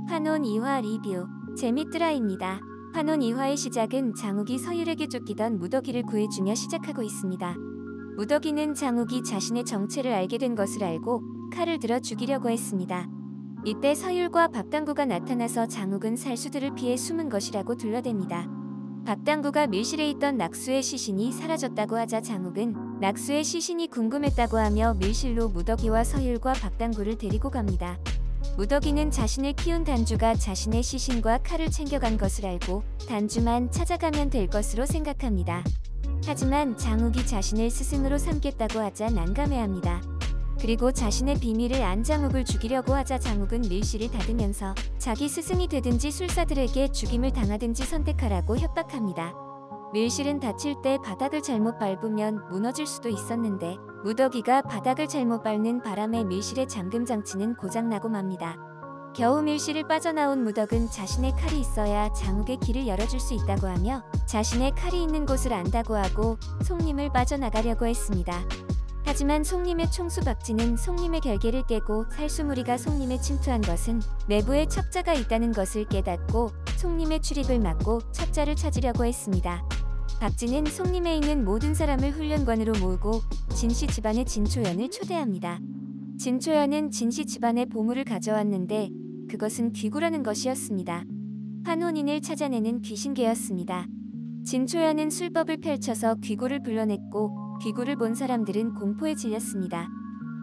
환혼 2화 리뷰 재밌드라입니다. 환혼 2화의 시작은 장욱이 서율에게 쫓기던 무더기를 구해주며 시작하고 있습니다. 무더기는 장욱이 자신의 정체를 알게 된 것을 알고 칼을 들어 죽이려고 했습니다. 이때 서율과 박당구가 나타나서 장욱은 살수들을 피해 숨은 것이라고 둘러댑니다. 박당구가 밀실에 있던 낙수의 시신이 사라졌다고 하자 장욱은 낙수의 시신이 궁금했다고 하며 밀실로 무더기와 서율과 박당구를 데리고 갑니다. 무더기는 자신을 키운 단주가 자신의 시신과 칼을 챙겨간 것을 알고 단주만 찾아가면 될 것으로 생각합니다. 하지만 장욱이 자신을 스승으로 삼겠다고 하자 난감해합니다. 그리고 자신의 비밀을 안 장욱을 죽이려고 하자 장욱은 밀실을 닫으면서 자기 스승이 되든지 술사들에게 죽임을 당하든지 선택하라고 협박합니다. 밀실은 닫힐 때 바닥을 잘못 밟으면 무너질 수도 있었는데 무더기가 바닥을 잘못 밟는 바람에 밀실의 잠금 장치는 고장나고 맙니다. 겨우 밀실을 빠져나온 무덕은 자신의 칼이 있어야 장욱의 길을 열어줄 수 있다고 하며 자신의 칼이 있는 곳을 안다고 하고 송림을 빠져나가려고 했습니다. 하지만 송림의 총수 박진은 송림의 결계를 깨고 살수무리가 송림에 침투한 것은 내부에 첩자가 있다는 것을 깨닫고 송림의 출입을 막고 첩자를 찾으려고 했습니다. 박진은 송림에 있는 모든 사람을 훈련관으로 모으고 진씨 집안의 진초연을 초대합니다. 진초연은 진씨 집안의 보물을 가져왔는데 그것은 귀구라는 것이었습니다. 환혼인을 찾아내는 귀신개였습니다. 진초연은 술법을 펼쳐서 귀구를 불러냈고 귀구를 본 사람들은 공포에 질렸습니다.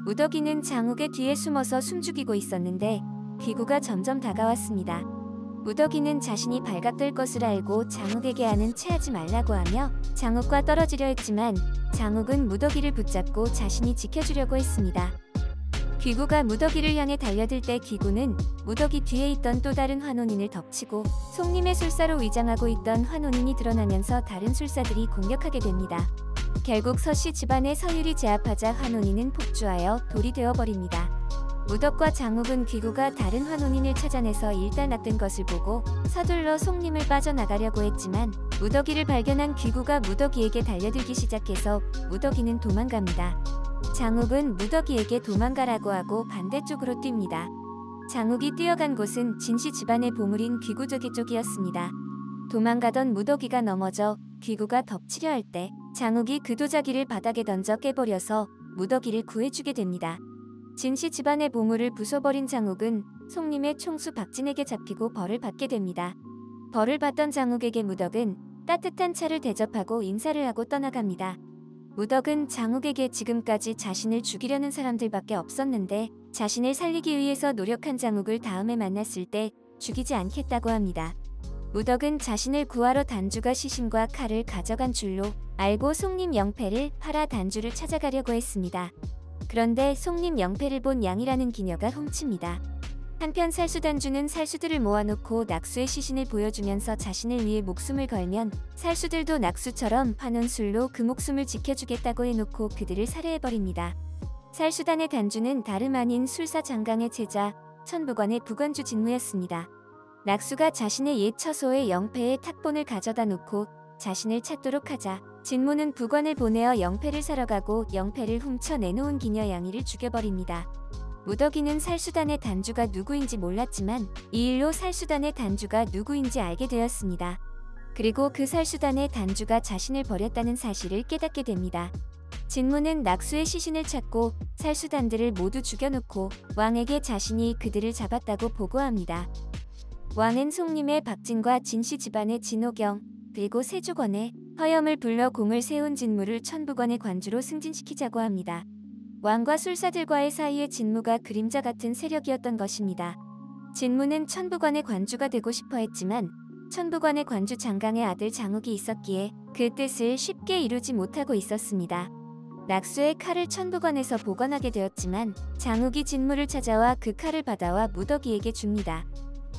무더기는 장욱의 뒤에 숨어서 숨죽이고 있었는데 귀구가 점점 다가왔습니다. 무더기는 자신이 발각될 것을 알고 장욱에게 하는 체하지 말라고 하며 장욱과 떨어지려 했지만 장욱은 무더기를 붙잡고 자신이 지켜주려고 했습니다. 귀구가 무더기를 향해 달려들 때 귀구는 무더기 뒤에 있던 또 다른 환혼인을 덮치고 송림의 술사로 위장하고 있던 환혼인이 드러나면서 다른 술사들이 공격하게 됩니다. 결국 서씨 집안의 서율이 제압하자 환혼인은 폭주하여 돌이 되어버립니다. 무덕과 장욱은 귀구가 다른 환혼인을 찾아내서 일단 낚든 것을 보고 서둘러 송림을 빠져나가려고 했지만 무더기를 발견한 귀구가 무더기에게 달려들기 시작해서 무더기는 도망갑니다. 장욱은 무더기에게 도망가라고 하고 반대쪽으로 뜁니다. 장욱이 뛰어간 곳은 진씨 집안의 보물인 귀구저기 쪽이었습니다. 도망가던 무더기가 넘어져 귀구가 덮치려 할 때 장욱이 그 도자기를 바닥에 던져 깨버려서 무더기를 구해주게 됩니다. 진씨 집안의 보물을 부숴버린 장욱은 송림의 총수 박진에게 잡히고 벌을 받게 됩니다. 벌을 받던 장욱에게 무덕은 따뜻한 차를 대접하고 인사를 하고 떠나갑니다. 무덕은 장욱에게 지금까지 자신을 죽이려는 사람들밖에 없었는데 자신을 살리기 위해서 노력한 장욱을 다음에 만났을 때 죽이지 않겠다고 합니다. 무덕은 자신을 구하러 단주가 시신과 칼을 가져간 줄로 알고 송림 영패를 팔아 단주를 찾아가려고 했습니다. 그런데 송림 영패를 본 양이라는 기녀가 훔칩니다. 한편 살수단주는 살수들을 모아놓고 낙수의 시신을 보여주면서 자신을 위해 목숨을 걸면 살수들도 낙수처럼 환혼술로 그 목숨을 지켜주겠다고 해놓고 그들을 살해해버립니다. 살수단의 단주는 다름 아닌 술사 장강의 제자 천부관의 부관주 진무였습니다. 낙수가 자신의 옛 처소의 영패에 탁본을 가져다 놓고 자신을 찾도록 하자 진무는 부관을 보내어 영패를 사러 가고 영패를 훔쳐 내놓은 기녀 양이를 죽여버립니다. 무더기는 살수단의 단주가 누구인지 몰랐지만 이 일로 살수단의 단주가 누구인지 알게 되었습니다. 그리고 그 살수단의 단주가 자신을 버렸다는 사실을 깨닫게 됩니다. 진무는 낙수의 시신을 찾고 살수단들을 모두 죽여놓고 왕에게 자신이 그들을 잡았다고 보고합니다. 왕은 송림의 박진과 진씨 집안의 진호경 그리고 세조건의 허염을 불러 공을 세운 진무를 천부관의 관주로 승진시키자고 합니다. 왕과 술사들과의 사이에 진무가 그림자 같은 세력이었던 것입니다. 진무는 천부관의 관주가 되고 싶어 했지만 천부관의 관주 장강의 아들 장욱이 있었기에 그 뜻을 쉽게 이루지 못하고 있었습니다. 낙수의 칼을 천부관에서 보관하게 되었지만 장욱이 진무를 찾아와 그 칼을 받아와 무더기에게 줍니다.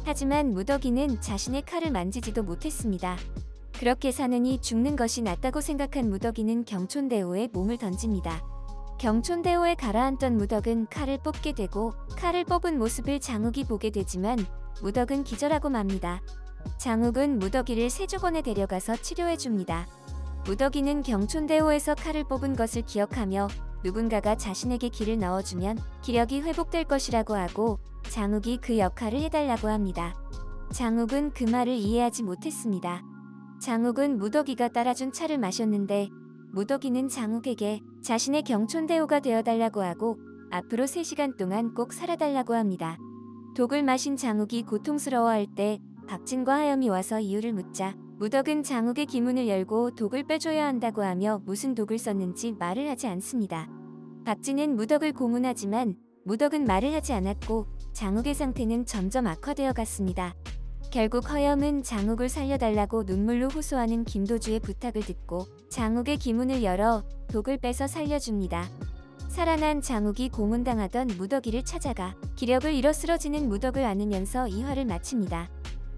하지만 무더기는 자신의 칼을 만지지도 못했습니다. 그렇게 사느니 죽는 것이 낫다고 생각한 무더기는 경촌대오에 몸을 던집니다. 경촌대오에 가라앉던 무덕은 칼을 뽑게 되고 칼을 뽑은 모습을 장욱이 보게 되지만 무덕은 기절하고 맙니다. 장욱은 무더기를 세조건에 데려가서 치료해줍니다. 무더기는 경촌대오에서 칼을 뽑은 것을 기억하며 누군가가 자신에게 기를 넣어주면 기력이 회복될 것이라고 하고 장욱이 그 역할을 해달라고 합니다. 장욱은 그 말을 이해하지 못했습니다. 장욱은 무더기가 따라준 차를 마셨는데 무더기는 장욱에게 자신의 경촌대우가 되어달라고 하고 앞으로 3시간 동안 꼭 살아달라고 합니다. 독을 마신 장욱이 고통스러워할 때 박진과 하염이 와서 이유를 묻자 무덕은 장욱의 기문을 열고 독을 빼줘야 한다고 하며 무슨 독을 썼는지 말을 하지 않습니다. 박진은 무덕을 고문하지만 무덕은 말을 하지 않았고 장욱의 상태는 점점 악화되어 갔습니다. 결국 허염은 장욱을 살려달라고 눈물로 호소하는 김도주의 부탁을 듣고 장욱의 기문을 열어 독을 빼서 살려줍니다. 살아난 장욱이 고문당하던 무더기를 찾아가 기력을 잃어 쓰러지는 무덕을 안으면서 이화를 마칩니다.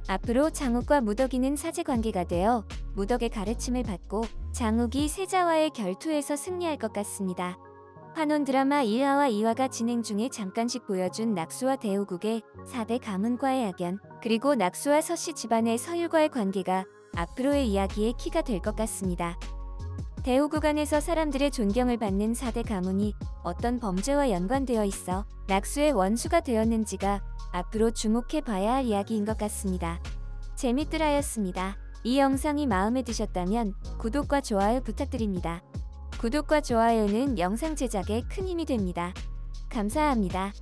앞으로 장욱과 무더기는 사제관계가 되어 무덕의 가르침을 받고 장욱이 세자와의 결투에서 승리할 것 같습니다. 환원 드라마 1화와 2화가 진행 중에 잠깐씩 보여준 낙수와 대우국의 4대 가문과의 악연, 그리고 낙수와 서씨 집안의 서율과의 관계가 앞으로의 이야기의 키가 될 것 같습니다. 대우국 안에서 사람들의 존경을 받는 4대 가문이 어떤 범죄와 연관되어 있어 낙수의 원수가 되었는지가 앞으로 주목해 봐야 할 이야기인 것 같습니다. 재밌더라였습니다. 이 영상이 마음에 드셨다면 구독과 좋아요 부탁드립니다. 구독과 좋아요는 영상 제작에 큰 힘이 됩니다. 감사합니다.